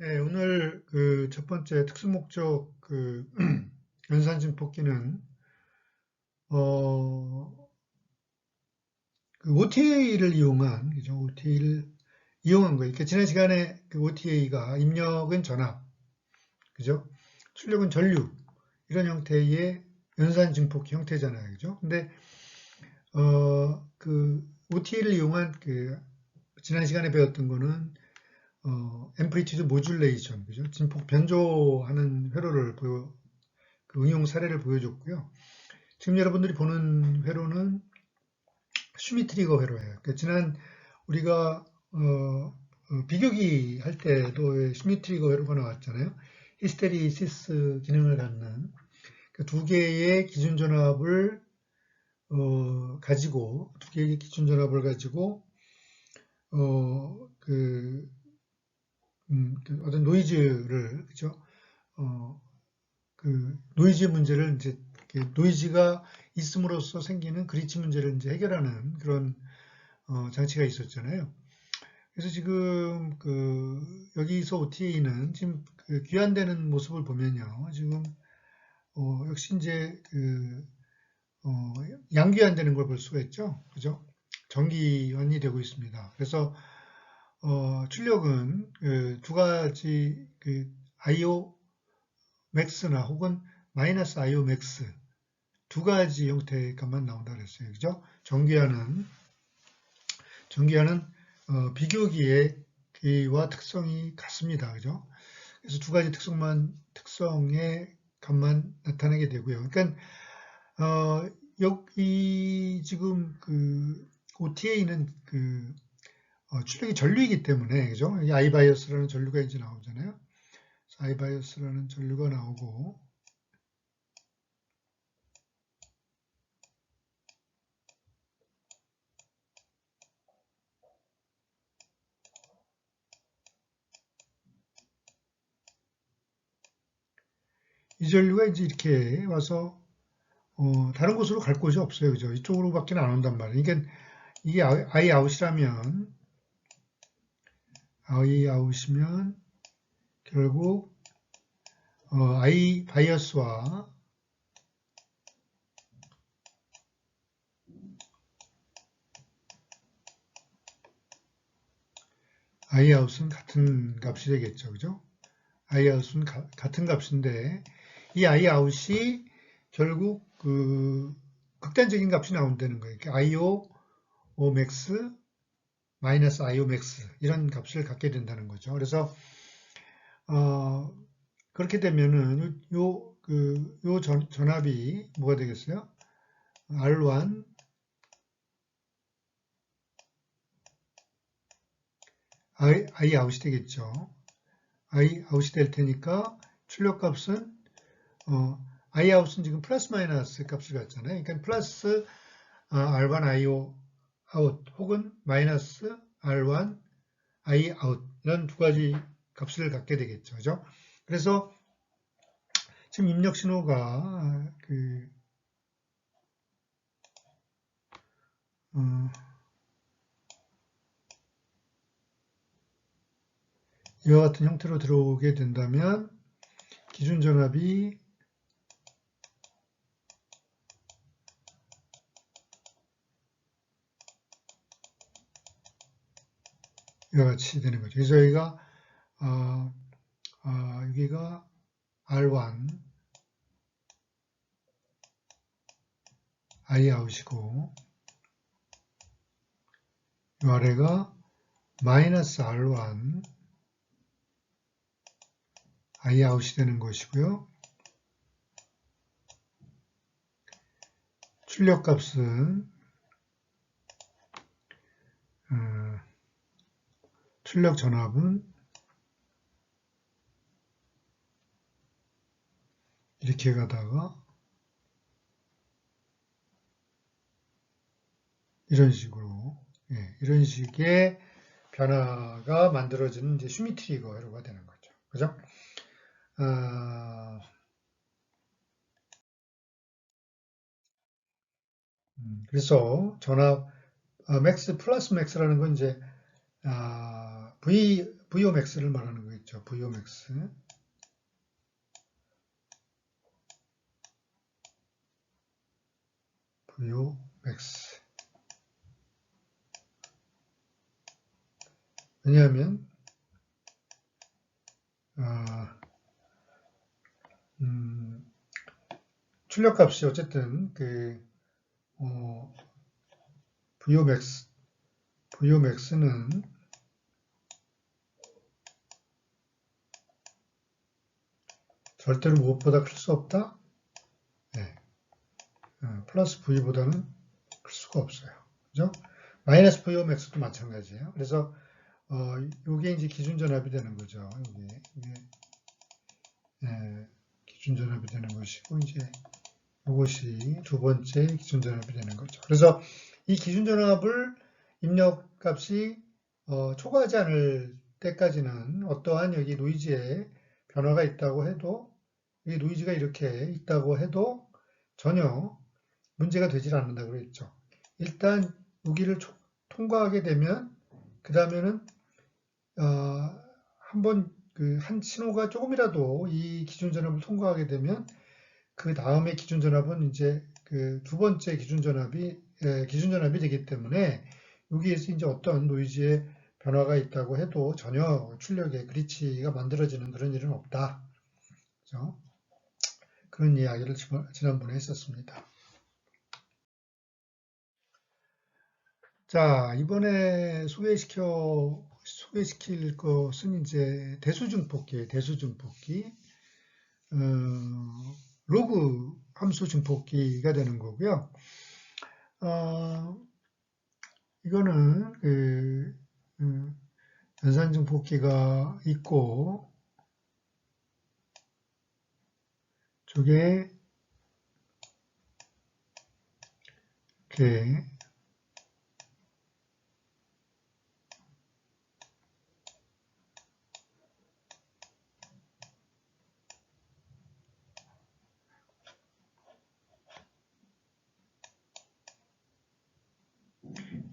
네, 오늘 그 첫 번째 특수목적 그 연산증폭기는 그 OTA를 이용한 그죠? OTA를 이용한 거예요. 그러니까 지난 시간에 그 OTA가 입력은 전압, 그죠? 출력은 전류 이런 형태의 연산증폭기 형태잖아요, 그죠? 근데 그 OTA를 이용한 그 지난 시간에 배웠던 거는 앰플리튜드 모듈레이션, 그죠? 진폭 변조하는 회로를 그 응용 사례를 보여줬고요. 지금 여러분들이 보는 회로는 슈미트리거 회로예요. 그러니까 지난 우리가 비교기 할 때도 슈미트리거 회로가 나왔잖아요. 히스테리시스 기능을 갖는 두 개의 기준 전압을 가지고 두 개의 기준 전압을 가지고 그 어떤 노이즈를 그죠? 어, 그 노이즈 문제를 이제 노이즈가 있음으로써 생기는 그리치 문제를 이제 해결하는 그런 장치가 있었잖아요. 그래서 지금 그 여기서 OTA는 지금 그 귀환되는 모습을 보면요. 지금 역시 이제 그 양귀환되는 걸 볼 수가 있죠. 그죠? 정기환이 되고 있습니다. 그래서 출력은 그두 가지 그 IO 맥스나 혹은 마이너스 IO 맥스 두 가지 형태의 값만 나온다 그랬어요. 그죠? 전기와는 비교기의 기와 특성이 같습니다. 그죠? 그래서 두 가지 특성의 값만 나타내게 되고요. 그러니까 여기 지금 그 OTA는 그 출력이 전류이기 때문에 그죠? I바이어스라는 전류가 이제 나오잖아요. I바이어스라는 전류가 나오고 이 전류가 이제 이렇게 와서 다른 곳으로 갈 곳이 없어요. 그죠? 이쪽으로밖에 안 온단 말이에요. 그러니까 이게 I 아웃이면 결국 I 바이어스와 I 아웃은 같은 값이 되겠죠. 그죠? I 아웃은 같은 값인데 이 I 아웃이 결국 그 극단적인 값이 나온다는 거예요. 그러니까 IO max 마이너스 IO max 이런 값을 갖게 된다는 거죠. 그래서 그렇게 되면은 요 전압이 뭐가 되겠어요? R1 I 아웃이 되겠죠. I 아웃이 될 테니까 출력값은 I 아웃은 지금 플러스 마이너스 값을 갖잖아요. 그러니까 플러스 R1 IO 아웃 혹은 마이너스 R1 I 아웃 이런 두 가지 값을 갖게 되겠죠. 그죠? 그래서 지금 입력 신호가 이와 같은 형태로 들어오게 된다면 기준 전압이 이와 같이 되는 거죠. 그래서 여기가 여기가 R1 I 아웃이고 이 아래가 마이너스 R1 I 아웃이 되는 것이고요. 출력값은 출력 전압은 이렇게 가다가 이런 식으로 이런 식의 변화가 만들어지는 이제 슈미트리거 회로가 되는 거죠. 그죠? 그래서 전압 맥스 플러스 맥스라는 건 이제 VOmax를 말하는 거겠죠. VOmax. VOmax. 왜냐하면 출력값이 어쨌든 VOmax는 절대로 무엇보다 클 수 없다? 네. 플러스 V보다는 클 수가 없어요. 그죠? 마이너스 VOmax도 마찬가지예요. 그래서 요게 이제 기준 전압이 되는 거죠. 이게 기준 전압이 되는 것이고 이제 이것이 두 번째 기준 전압이 되는 거죠. 그래서 이 기준 전압을 입력값이 초과하지 않을 때까지는 어떠한 여기 노이즈에 변화가 있다고 해도 이 노이즈가 이렇게 있다고 해도 전혀 문제가 되질 않는다고 그랬죠. 일단 여기를 통과하게 되면 그 다음에는 한번 한 신호가 조금이라도 이 기준 전압을 통과하게 되면 그 다음에 기준 전압은 이제 그 두 번째 기준 전압이 되기 때문에 여기에서 이제 어떤 노이즈의 변화가 있다고 해도 전혀 출력의 그리치가 만들어지는 그런 일은 없다. 그렇죠? 그런 이야기를 지난번에 했었습니다. 자, 이번에 소개시킬 것은 이제 대수증폭기예요. 대수증폭기. 로그 함수 증폭기가 되는 거고요. 이거는 연산 증폭기가 있고, 저게 이렇게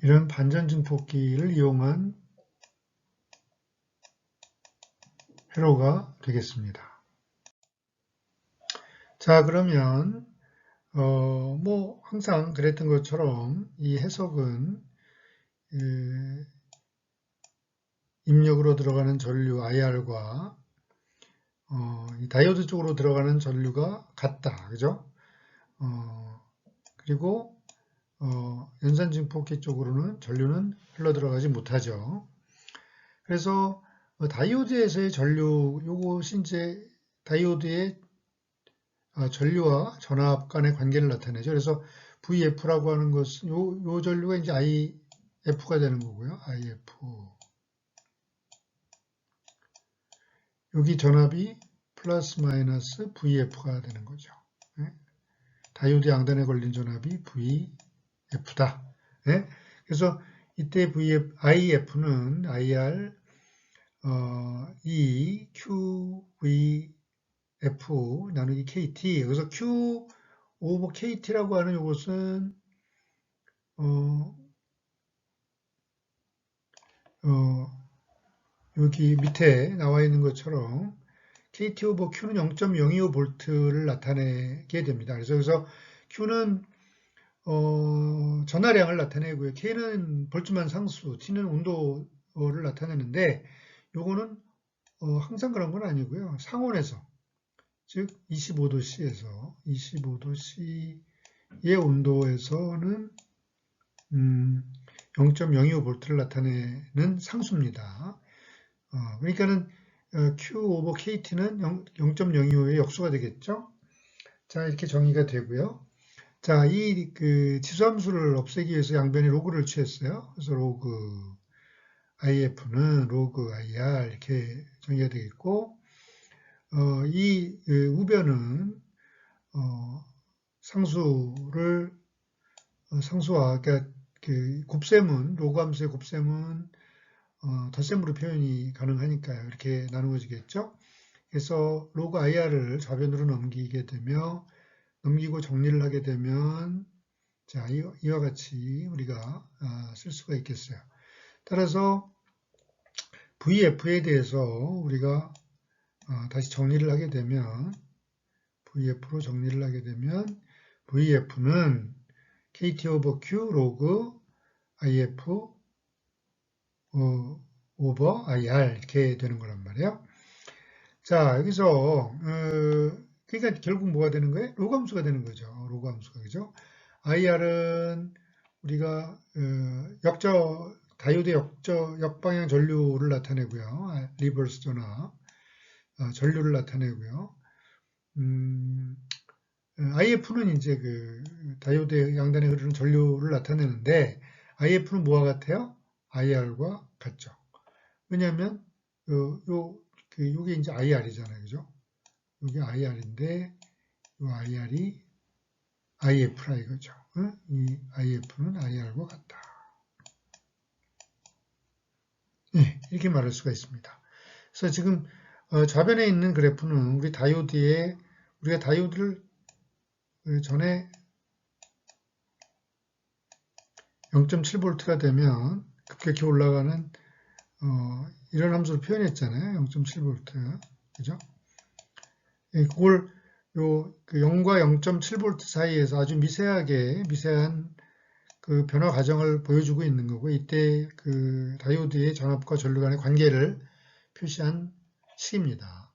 이런 반전 증폭기를 이용한 회로가 되겠습니다. 자, 그러면 뭐 항상 그랬던 것처럼 이 해석은 입력으로 들어가는 전류 IR과 이 다이오드 쪽으로 들어가는 전류가 같다, 그죠? 그리고 연산 증폭기 쪽으로는 전류는 흘러 들어가지 못하죠. 그래서 다이오드에서의 전류, 요것이 이제 다이오드의 전류와 전압 간의 관계를 나타내죠. 그래서 VF라고 하는 것은 요 전류가 이제 IF가 되는 거고요. IF. 여기 전압이 플러스 마이너스 VF가 되는 거죠. 네? 다이오드 양단에 걸린 전압이 VF다. 네? 그래서 이때 IF는 IR E QVF 나누기 KT. 그래서 Q 오버 KT라고 하는 이것은 여기 밑에 나와 있는 것처럼 KT 오버 Q는 0.025V를 나타내게 됩니다. 그래서 여기서 Q는 전하량을 나타내고요. K는 볼트만 상수, T는 온도를 나타내는데 요거는 항상 그런 건 아니고요. 상온에서 즉 25도 C에서 25도 C의 온도에서는 0.025V를 나타내는 상수입니다. 그러니까는 Q 오버 KT는 0.025의 역수가 되겠죠. 자, 이렇게 정의가 되고요. 자, 이 지수함수를 없애기 위해서 양변에 로그를 취했어요. 그래서 로그 IF는 로그 IR 이렇게 정의가 되겠고, 이 우변은 상수와 그러니까 곱셈은 로그 함수의 곱셈은 덧셈으로 표현이 가능하니까요. 이렇게 나누어지겠죠. 그래서 로그 IR을 좌변으로 넘기고 정리를 하게 되면 자, 이와 같이 우리가 쓸 수가 있겠어요. 따라서 VF에 대해서 우리가 다시 정리를 하게 되면 VF로 정리를 하게 되면 VF는 KT 오버 Q 로그 IF 오버 IR 이렇게 되는 거란 말이에요. 자, 여기서 그러니까 결국 뭐가 되는 거예요? 로그 함수가 되는 거죠. 로그 함수가 그죠? IR은 우리가 다이오드 역방향 전류를 나타내고요. 리버스 전압 전류를 나타내고요. IF는 이제 그 다이오드 양단에 흐르는 전류를 나타내는데 IF는 뭐와 같아요? IR과 같죠. 왜냐하면 요게 이제 IR이잖아요, 그죠? 요게 IR인데 요 IR이 IF라 이거죠. 이 IF는 IR과 같다. 네, 이렇게 말할 수가 있습니다. 그래서 지금 좌변에 있는 그래프는 우리가 다이오드를 전에 0.7V가 되면 급격히 올라가는 이런 함수로 표현했잖아요. 0.7V. 그죠? 예, 그걸 그 0과 0.7V 사이에서 아주 미세한 그 변화 과정을 보여주고 있는 거고, 이때 그 다이오드의 전압과 전류 간의 관계를 표시한 식입니다.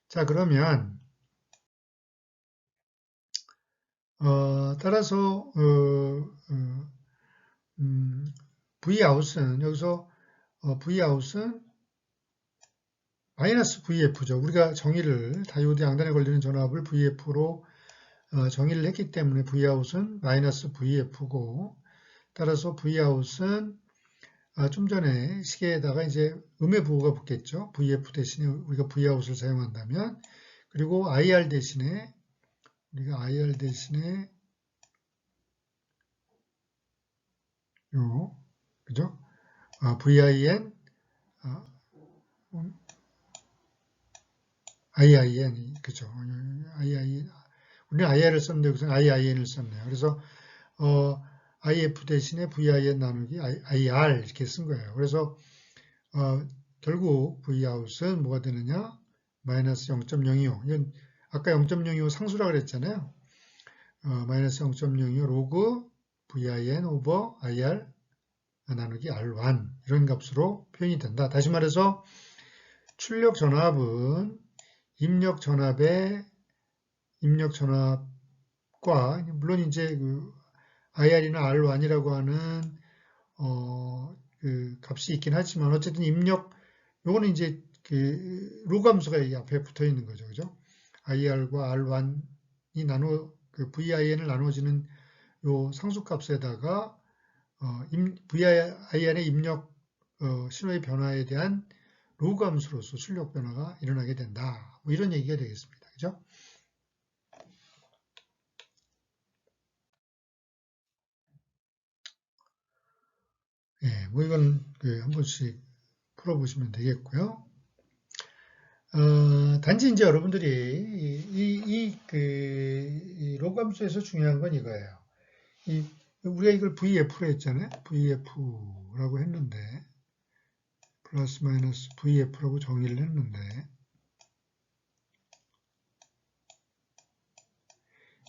자, 그러면 따라서 Vout은 여기서 Vout은 마이너스 VF죠. 우리가 다이오드 양단에 걸리는 전압을 VF로 정의를 했기 때문에 Vout은 마이너스 VF고, 따라서 Vout은 좀 전에 시계에다가 이제 음의 부호가 붙겠죠. VF 대신에 우리가 Vout을 사용한다면, 그리고 IR 대신에 그죠? VIN, IIN, 그죠? 우리는 IR을 썼는데 여기서 IIN을 썼네요. 그래서 IF 대신에 VIN 나누기 IR 이렇게 쓴 거예요. 그래서 결국 Vout은 뭐가 되느냐? 마이너스 0.025. 이건 아까 0.025 상수라 그랬잖아요. 마이너스 0.025 로그 VIN 오버 IR 나누기 R1 이런 값으로 표현이 된다. 다시 말해서 출력 전압은 입력 전압과 물론 이제 그 IR이나 R1이라고 하는 그 값이 있긴 하지만 어쨌든 요거는 이제 그 로그 함수가 이 앞에 붙어 있는 거죠, 그죠? IR과 R1이 그 VIN을 나눠지는 요 상수값에다가 VIN의 입력 신호의 변화에 대한 로그 함수로서 출력 변화가 일어나게 된다. 뭐 이런 얘기가 되겠습니다, 그죠? 예, 뭐 이건 한 번씩 풀어보시면 되겠고요. 단지 이제 여러분들이 이 로그 함수에서 중요한 건 이거예요. 우리가 이걸 VF로 했잖아요. VF라고 했는데, 플러스 마이너스 VF라고 정의를 했는데,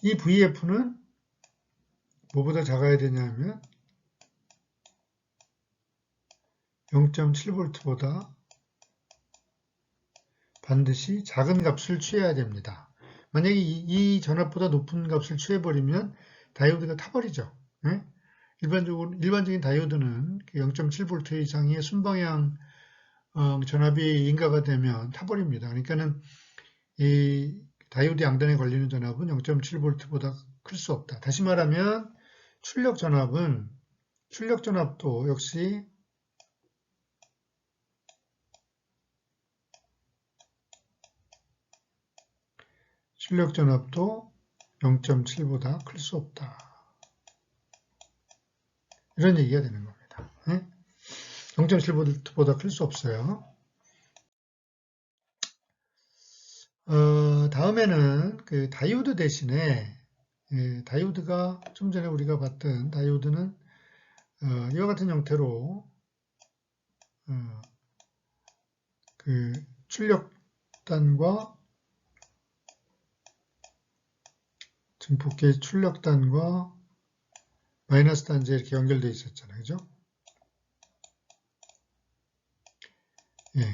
이 VF는 뭐보다 작아야 되냐면 0.7V보다 반드시 작은 값을 취해야 됩니다. 만약에 이 전압보다 높은 값을 취해버리면 다이오드가 타버리죠. 네? 일반적인 다이오드는 0.7V 이상의 순방향 전압이 인가가 되면 타버립니다. 그러니까는 이 다이오드 양단에 걸리는 전압은 0.7V보다 클 수 없다. 다시 말하면 출력 전압도 역시 출력 전압도 0.7보다 클 수 없다. 이런 얘기가 되는 겁니다. 0.7보다 클 수 없어요. 다음에는 그 다이오드 대신에 다이오드가 좀 전에 우리가 봤던 다이오드는 이와 같은 형태로 그 출력단과 증폭기의 출력단과 마이너스 단지 이렇게 연결되어 있었잖아요. 그죠? 예.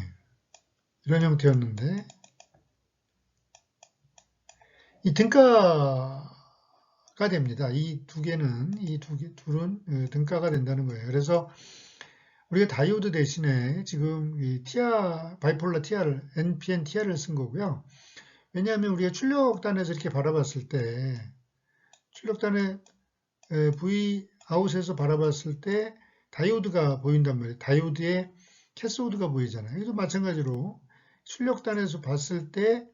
이런 형태였는데, 이 등가가 됩니다. 이 둘은 등가가 된다는 거예요. 그래서 우리가 다이오드 대신에 지금 이 바이폴라 TR, NPN TR을 쓴 거고요. 왜냐하면 우리가 출력단에서 이렇게 바라봤을 때, 출력단의 V 아웃에서 바라봤을 때 다이오드가 보인단 말이에요. 다이오드의 캐소드가 보이잖아요. 그래서 마찬가지로 출력단에서 봤을 때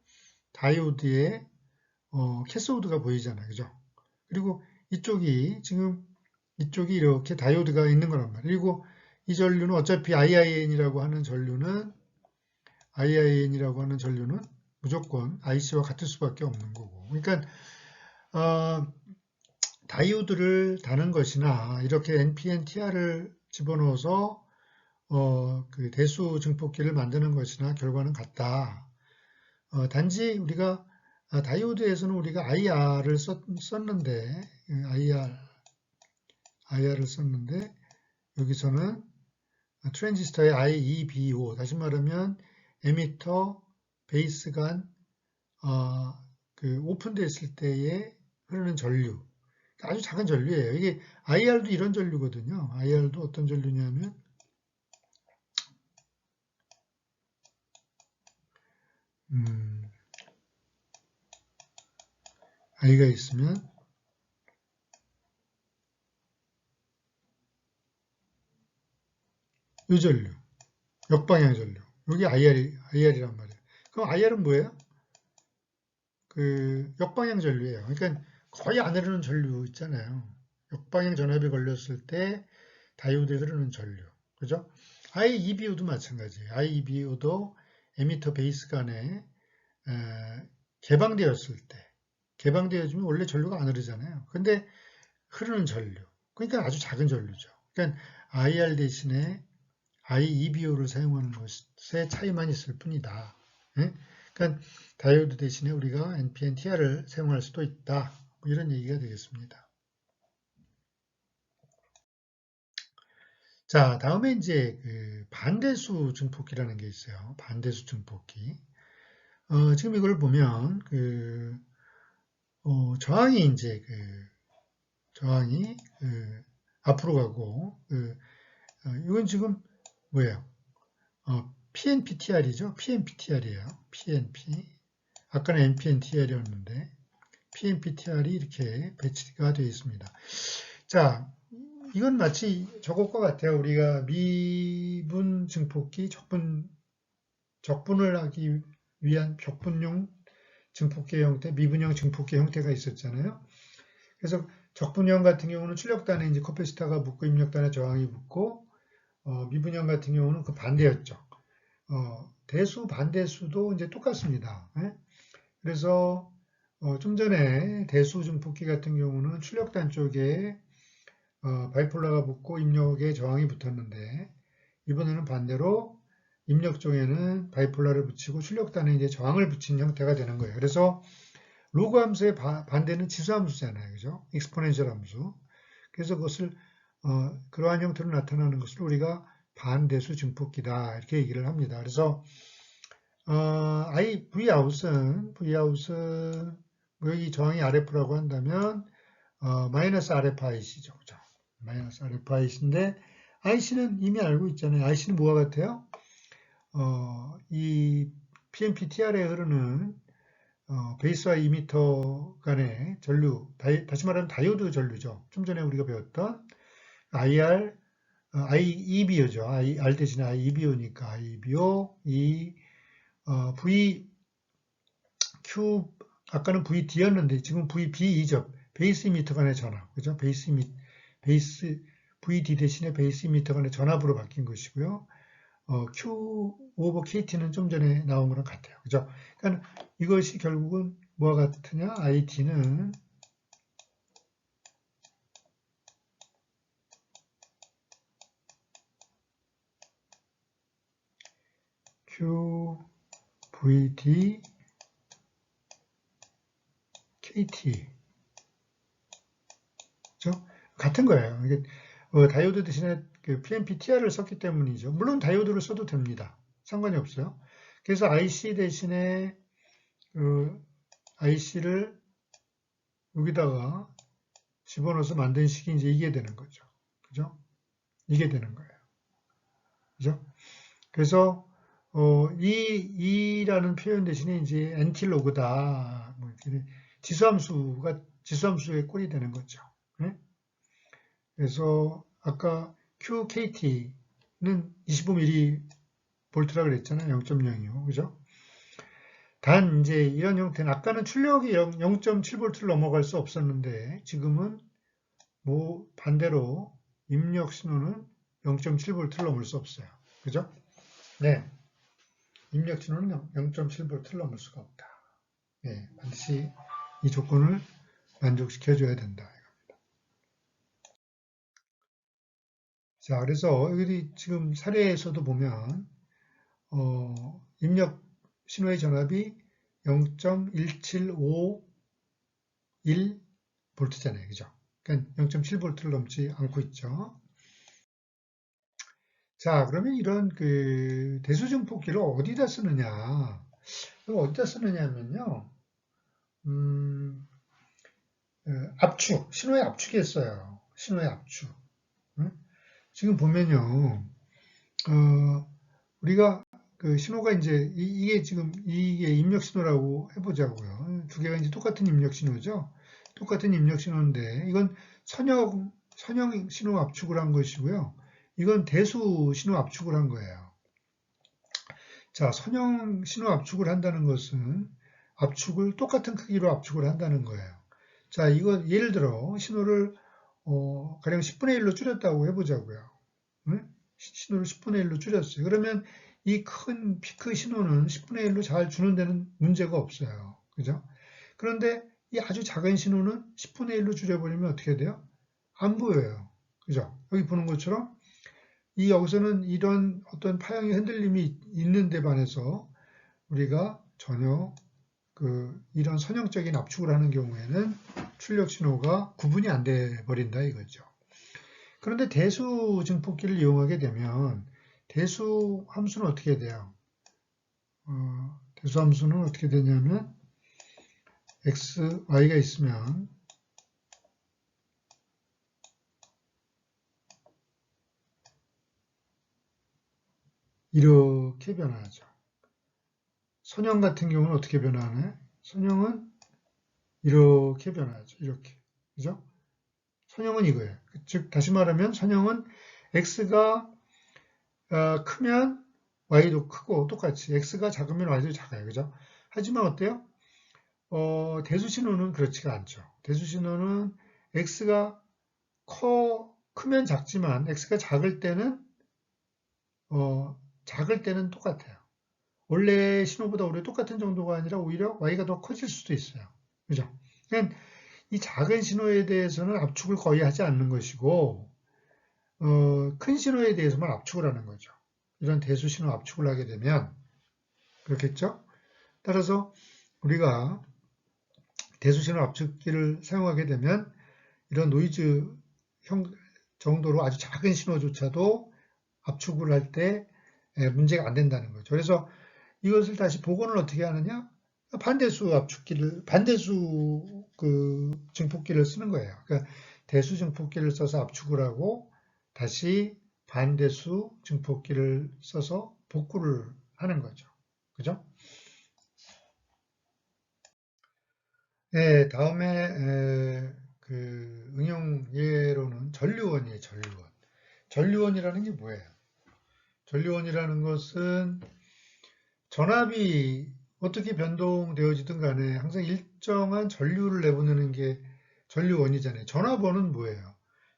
다이오드의 캐소드가 보이잖아요. 그죠? 그리고 이쪽이 이렇게 다이오드가 있는 거란 말이에요. 그리고 이 전류는 어차피 IIN이라고 하는 전류는 무조건 IC와 같을 수밖에 없는 거고. 그러니까 다이오드를 다는 것이나 이렇게 NPN, TR을 집어넣어서 그 대수 증폭기를 만드는 것이나 결과는 같다. 단지 우리가 다이오드에서는 우리가 IR을 썼는데 IR을 썼는데 여기서는 트랜지스터의 IEBO, 다시 말하면 에미터 베이스 간 그 오픈됐을 때에 흐르는 전류, 아주 작은 전류예요. 이게 IR도 이런 전류거든요. IR도 어떤 전류냐면 I가 있으면 이 전류, 역방향 전류. 여기 IR이란 말이에요. 그럼 IR은 뭐예요? 그 역방향 전류예요. 그러니까 거의 안 흐르는 전류 있잖아요. 역방향 전압이 걸렸을 때 다이오드에 흐르는 전류. 그죠? IEBO도 마찬가지예요. IEBO도 에미터 베이스 간에 개방되었을 때, 개방되어지면 원래 전류가 안 흐르잖아요. 근데 흐르는 전류. 그러니까 아주 작은 전류죠. 그러니까 IR 대신에 IEBO를 사용하는 것의 차이만 있을 뿐이다. 예? 그러니까 다이오드 대신에 우리가 NPN, TR을 사용할 수도 있다. 뭐 이런 얘기가 되겠습니다. 자, 다음에 이제 그 반대수 증폭기라는 게 있어요. 반대수 증폭기. 지금 이걸 보면 저항이 이제 저항이 앞으로 가고 이건 지금 뭐예요? PNPTR이죠. PNPTR이에요. PNP. 아까는 NPNTR이었는데 PNPTR이 이렇게 배치가 되어 있습니다. 자, 이건 마치 저것과 같아요. 우리가 미분 증폭기, 적분을 하기 위한 적분용 증폭기 형태, 미분형 증폭기 형태가 있었잖아요. 그래서 적분형 같은 경우는 출력단에 이제 커패시터가 붙고 입력단에 저항이 붙고 미분형 같은 경우는 그 반대였죠. 대수, 반대수도 이제 똑같습니다. 예? 그래서 좀 전에 대수 증폭기 같은 경우는 출력단 쪽에 바이폴라가 붙고 입력에 저항이 붙었는데 이번에는 반대로 입력 쪽에는 바이폴라를 붙이고 출력단에 이제 저항을 붙인 형태가 되는 거예요. 그래서 로그 함수의 반대는 지수함수잖아요. 그죠? 익스포넨셜 함수. 그래서 그것을 그러한 형태로 나타나는 것을 우리가 반대수 증폭기다 이렇게 얘기를 합니다. 그래서 Vout은 여기 저항이 RF라고 한다면 마이너스 RF IC죠. 그죠? 마이너스 RF IC인데 IC는 이미 알고 있잖아요. IC는 뭐와 같아요? 이 PNP-TR에 흐르는 베이스와 이미터 간의 전류, 다시 말하면 다이오드 전류죠. 좀 전에 우리가 배웠던 IR, IEBO죠. R 대신에 IEBO니까 IEBO, VQ, 아까는 VD였는데 지금 VB이죠. 베이스 이미터 간의 전압, 그죠? 베이스, VD 대신에 베이스 이미터 간의 전압으로 바뀐 것이고요. Q 오버 KT는 좀 전에 나온 거랑 같아요. 그죠? 그러니까 이것이 결국은 뭐와 같으냐? IT는 Q, VD, KT. 그죠? 같은 거예요. 이게 다이오드 대신에 그 PNP-TR을 썼기 때문이죠. 물론 다이오드를 써도 됩니다. 상관이 없어요. 그래서 IC 대신에 IC를 여기다가 집어넣어서 만든 식이 이제 이게 되는 거죠. 그죠? 이게 되는 거예요. 그죠? 그래서 이라는 표현 대신에 이제 엔티로그다. 뭐 지수함수의 꼴이 되는 거죠. 네? 그래서 아까 QKT는 25mV라 그랬잖아요. 0.0이요. 그죠? 단 이제 이런 형태는 아까는 출력이 0.7V를 넘어갈 수 없었는데 지금은 뭐 반대로 입력 신호는 0.7V를 넘을 수 없어요. 그죠? 네. 입력 신호는 0.7V를 넘을 수가 없다. 네, 반드시 이 조건을 만족시켜줘야 된다. 자, 그래서 여기 지금 사례에서도 보면 입력 신호의 전압이 0.1751V잖아요. 그죠? 그러니까 0.7V를 넘지 않고 있죠. 자, 그러면 이런 그 대수증폭기를 어디다 쓰느냐? 어디다 쓰느냐면요. 압축, 신호의 압축에 써요. 신호의 압축. 응? 지금 보면요. 우리가 그 신호가 이제 이게 지금 이게 입력 신호라고 해보자고요. 두 개가 이제 똑같은 입력 신호죠. 똑같은 입력 신호인데 이건 선형 신호 압축을 한 것이고요. 이건 대수 신호 압축을 한 거예요. 자, 선형 신호 압축을 한다는 것은 압축을 똑같은 크기로 압축을 한다는 거예요. 자, 이거 예를 들어 신호를 가령 10분의 1로 줄였다고 해보자고요. 응? 신호를 10분의 1로 줄였어요. 그러면 이 큰 피크 신호는 10분의 1로 잘 주는 데는 문제가 없어요. 그죠? 그런데 이 아주 작은 신호는 10분의 1로 줄여버리면 어떻게 돼요? 안 보여요. 그죠? 여기 보는 것처럼 이 여기서는 이런 어떤 파형의 흔들림이 있는 데 반해서 우리가 전혀 이런 선형적인 압축을 하는 경우에는 출력 신호가 구분이 안 돼 버린다 이거죠. 그런데 대수 증폭기를 이용하게 되면 대수 함수는 어떻게 돼요? 대수 함수는 어떻게 되냐면 x, y가 있으면 이렇게 변화하죠. 선형 같은 경우는 어떻게 변화하나요? 선형은 이렇게 변화하죠. 이렇게. 그죠? 선형은 이거예요. 즉, 다시 말하면 선형은 x가 크면 y도 크고 똑같이 x가 작으면 y도 작아요. 그죠? 하지만 어때요? 대수 신호는 그렇지가 않죠. 대수 신호는 x가 크면 작지만 x가 작을 때는 똑같아요. 원래 신호보다 오히려 똑같은 정도가 아니라 오히려 y가 더 커질 수도 있어요. 그죠? 그러니까 이 작은 신호에 대해서는 압축을 거의 하지 않는 것이고 큰 신호에 대해서만 압축을 하는 거죠. 이런 대수 신호 압축을 하게 되면 그렇겠죠? 따라서 우리가 대수 신호 압축기를 사용하게 되면 이런 노이즈 정도로 아주 작은 신호조차도 압축을 할 때 문제가 안 된다는 거죠. 그래서 이것을 다시 복원을 어떻게 하느냐? 반대수 증폭기를 쓰는 거예요. 그러니까 대수 증폭기를 써서 압축을 하고 다시 반대수 증폭기를 써서 복구를 하는 거죠. 그죠? 네, 다음에 그 응용 예로는 전류원이에요, 전류원. 전류원이라는 게 뭐예요? 전류원이라는 것은 전압이 어떻게 변동되어지든 간에 항상 일정한 전류를 내보내는 게 전류원이잖아요. 전압원은 뭐예요?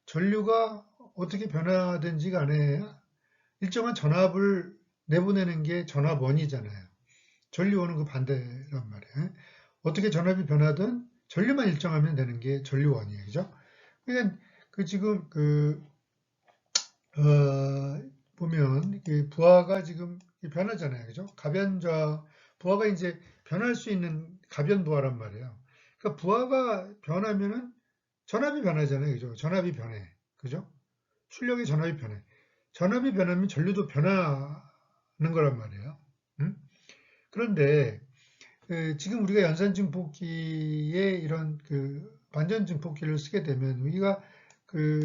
전류가 어떻게 변화든지 간에 일정한 전압을 내보내는 게 전압원이잖아요. 전류원은 그 반대란 말이에요. 어떻게 전압이 변하든 전류만 일정하면 되는 게 전류원이에요. 그죠? 그러니까 지금 보면 부하가 지금 변하잖아요. 그죠? 가변좌, 부하가 이제 변할 수 있는 가변부하란 말이에요. 그러니까 부하가 변하면은 전압이 변하잖아요. 그죠? 전압이 변해. 그죠? 출력의 전압이 변해. 전압이 변하면 전류도 변하는 거란 말이에요. 응? 그런데 지금 우리가 연산증폭기에 이런 반전증폭기를 쓰게 되면 우리가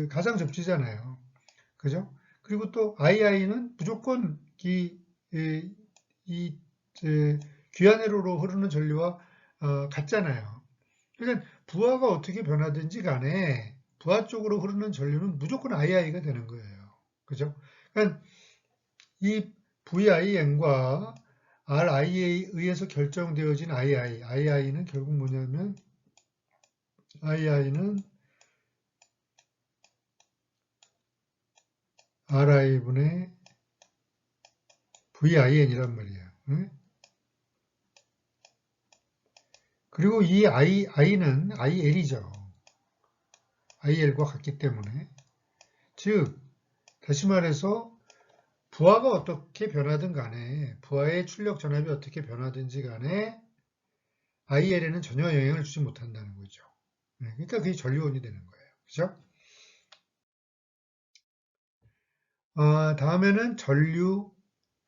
가상 접지잖아요. 그죠? 그리고 또 II는 무조건 이 귀환회로로 흐르는 전류와 같잖아요. 그러니까 부하가 어떻게 변하든지 간에 부하 쪽으로 흐르는 전류는 무조건 II가 되는 거예요. 그죠? 그러니까 이 VIN과 RI에 의해서 결정되어진 II는 결국 뭐냐면 II는 RI분의 VIN이란 말이에요. 응? 그리고 이 I는 IL이죠. IL과 같기 때문에. 즉, 다시 말해서 부하가 어떻게 변하든 간에 부하의 출력 전압이 어떻게 변하든지 간에 IL에는 전혀 영향을 주지 못한다는 거죠. 그러니까 그게 전류원이 되는 거예요. 그죠? 다음에는 전류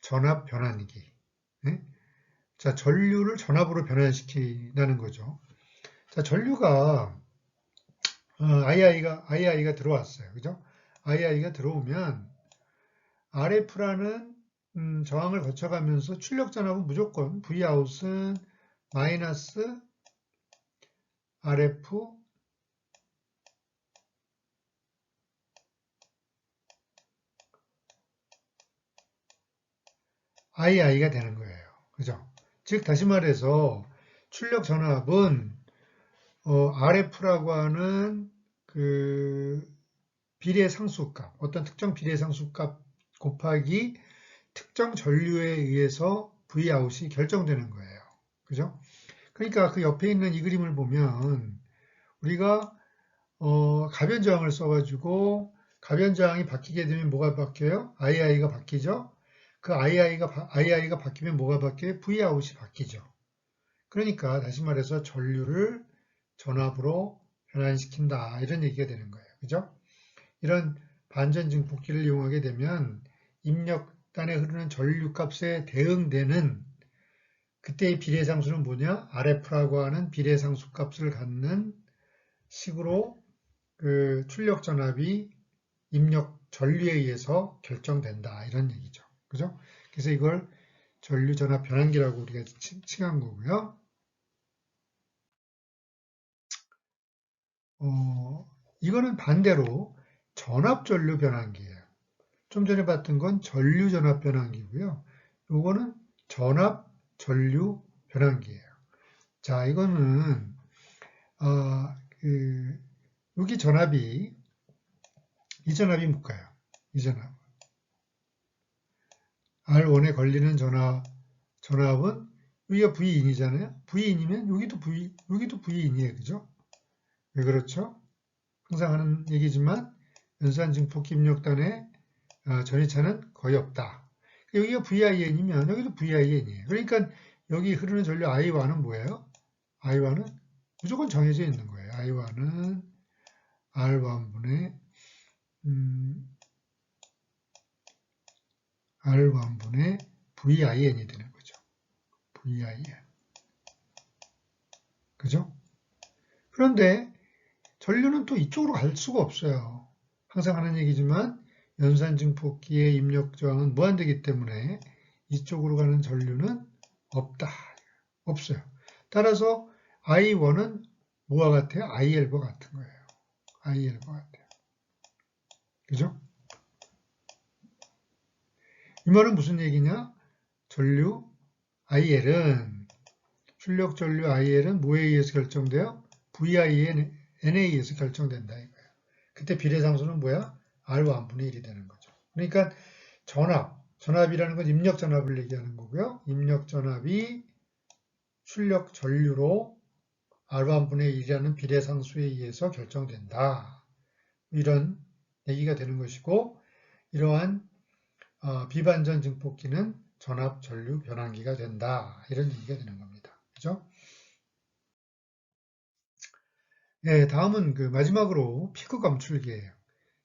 전압 변환기. 네? 자, 전류를 전압으로 변환시킨다는 거죠. 자, 전류가 II가 들어왔어요. 그죠? II가 들어오면 RF라는 저항을 거쳐가면서 출력 전압은 무조건 Vout은 마이너스 RF II가 되는 거예요. 그죠? 즉, 다시 말해서 출력 전압은 RF라고 하는 비례 상수값, 어떤 특정 비례 상수값 곱하기 특정 전류에 의해서 Vout이 결정되는 거예요. 그죠? 그러니까 그 옆에 있는 이 그림을 보면 우리가 가변저항을 써가지고 가변저항이 바뀌게 되면 뭐가 바뀌어요? II가 바뀌죠? 그 II가 바뀌면 뭐가 바뀌어요? Vout이 바뀌죠. 그러니까 다시 말해서 전류를 전압으로 변환시킨다 이런 얘기가 되는 거예요. 그죠? 이런 반전 증폭기를 이용하게 되면 입력단에 흐르는 전류값에 대응되는 그때의 비례상수는 뭐냐? RF라고 하는 비례상수 값을 갖는 식으로 출력 전압이 입력 전류에 의해서 결정된다 이런 얘기죠. 그죠? 그래서 이걸 전류 전압 변환기라고 우리가 칭한 거고요. 이거는 반대로 전압 전류 변환기예요. 좀 전에 봤던 건 전류 전압 변환기고요. 요거는 전압 전류 변환기예요. 자, 이거는 여기 전압이 이 전압이 뭘까요? 이 전압. R1에 걸리는 전압은 여기가 V인이잖아요. V인이면 여기도 V인이에요. 그죠? 왜 그렇죠? 항상 하는 얘기지만 연산 증폭기 입력단에 전이차는 거의 없다. 여기가 VIN이면 여기도 VIN이에요. 그러니까 여기 흐르는 전류 I와는 뭐예요? I와는 무조건 정해져 있는 거예요. I와는 R1분의 R1분의 VIN이 되는 거죠. VIN. 그죠? 그런데 전류는 또 이쪽으로 갈 수가 없어요. 항상 하는 얘기지만 연산증폭기의 입력 저항은 무한대이기 때문에 이쪽으로 가는 전류는 없다. 없어요. 따라서 I1은 뭐와 같아요? IL과 같은 거예요. IL과 같아요. 그죠? 이 말은 무슨 얘기냐? 전류 IL은 출력 전류 IL은 뭐에 의해서 결정돼요? VIN에 의해서 결정된다 이거예요. 그때 비례상수는 뭐야? R1분의 1이 되는 거죠. 그러니까 전압이라는 건 입력 전압을 얘기하는 거고요. 입력 전압이 출력 전류로 R1분의 1이라는 비례상수에 의해서 결정된다. 이런 얘기가 되는 것이고 이러한 비반전 증폭기는 전압 전류 변환기가 된다. 이런 얘기가 되는 겁니다. 그죠? 네, 다음은 그 마지막으로 피크 검출기예요.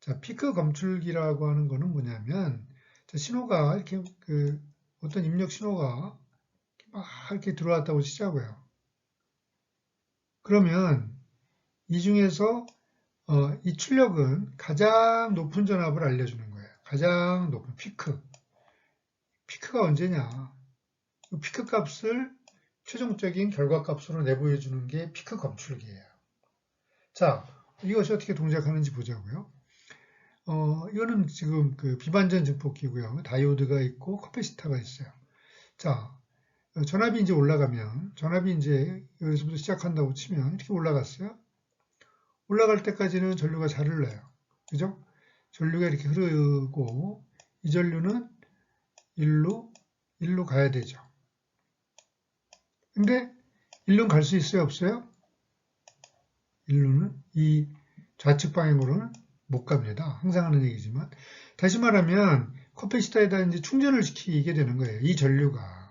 자, 피크 검출기라고 하는 거는 뭐냐면, 자, 신호가 이렇게 어떤 입력 신호가 막 이렇게 들어왔다고 치자고요. 그러면 이 중에서 이 출력은 가장 높은 전압을 알려주는 거예요. 가장 높은 피크. 피크가 언제냐? 이 피크 값을 최종적인 결과 값으로 내보여 주는 게 피크 검출기예요. 자, 이것이 어떻게 동작하는지 보자고요. 이거는 지금 그 비반전 증폭기고요. 다이오드가 있고 커패시터가 있어요. 자, 전압이 이제 올라가면, 전압이 이제 여기서부터 시작한다고 치면 이렇게 올라갔어요. 올라갈 때까지는 전류가 잘 흘러요. 그죠? 전류가 이렇게 흐르고, 이 전류는 일로 가야 되죠. 근데 일로는 갈 수 있어요? 없어요? 일로는 이 좌측 방향으로는 못 갑니다. 항상 하는 얘기지만. 다시 말하면 커패시터에다 이제 충전을 시키게 되는 거예요. 이 전류가.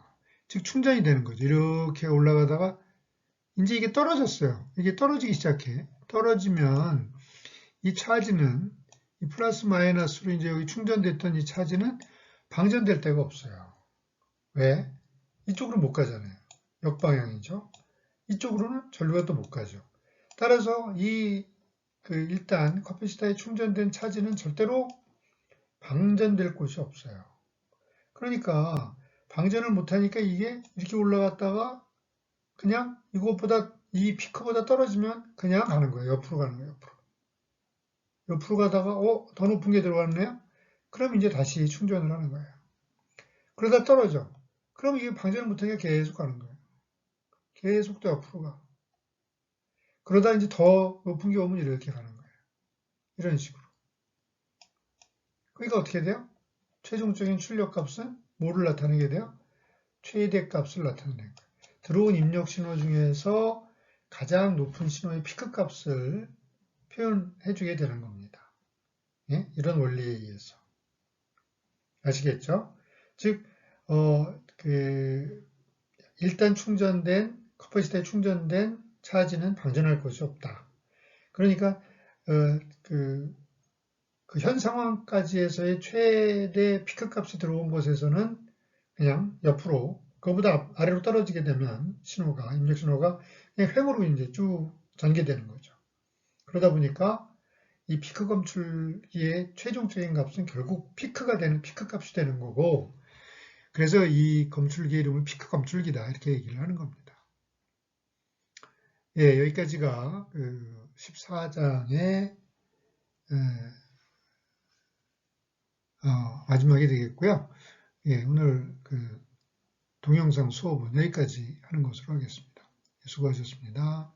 즉 충전이 되는 거죠. 이렇게 올라가다가 이제 이게 떨어졌어요. 이게 떨어지기 시작해. 떨어지면 이 차지는 이 플러스 마이너스로 이제 여기 충전됐던 이 차지는 방전될 데가 없어요. 왜? 이쪽으로 못 가잖아요. 역방향이죠. 이쪽으로는 전류가 또 못 가죠. 따라서 일단 커패시터에 충전된 차지는 절대로 방전될 곳이 없어요. 그러니까 방전을 못하니까 이게 이렇게 올라갔다가 그냥 이것보다 이 피크보다 떨어지면 그냥 가는 거예요. 옆으로 가는 거예요. 옆으로 가다가 더 높은 게 들어왔네요. 그럼 이제 다시 충전을 하는 거예요. 그러다 떨어져. 그럼 이게 방전을 못하니까 계속 가는 거예요. 계속 또 옆으로 가. 그러다 이제 더 높은 게 오면 이렇게 가는 거예요. 이런 식으로. 그러니까 어떻게 돼요? 최종적인 출력 값은 뭐를 나타내게 돼요? 최대 값을 나타내는 거예요. 들어온 입력 신호 중에서 가장 높은 신호의 피크 값을 표현해 주게 되는 겁니다. 예? 이런 원리에 의해서. 아시겠죠? 즉, 일단 커퍼시터에 충전된 차지는 방전할 것이 없다. 그러니까, 그 현 상황까지에서의 최대 피크 값이 들어온 곳에서는 그냥 옆으로, 그거보다 아래로 떨어지게 되면 입력 신호가 그냥 횡으로 이제 쭉 전개되는 거죠. 그러다 보니까 이 피크 검출기의 최종적인 값은 결국 피크 값이 되는 거고, 그래서 이 검출기 이름을 피크 검출기다 이렇게 얘기를 하는 겁니다. 예, 여기까지가 14장의 마지막이 되겠고요. 예, 오늘 동영상 수업은 여기까지 하는 것으로 하겠습니다. 수고하셨습니다.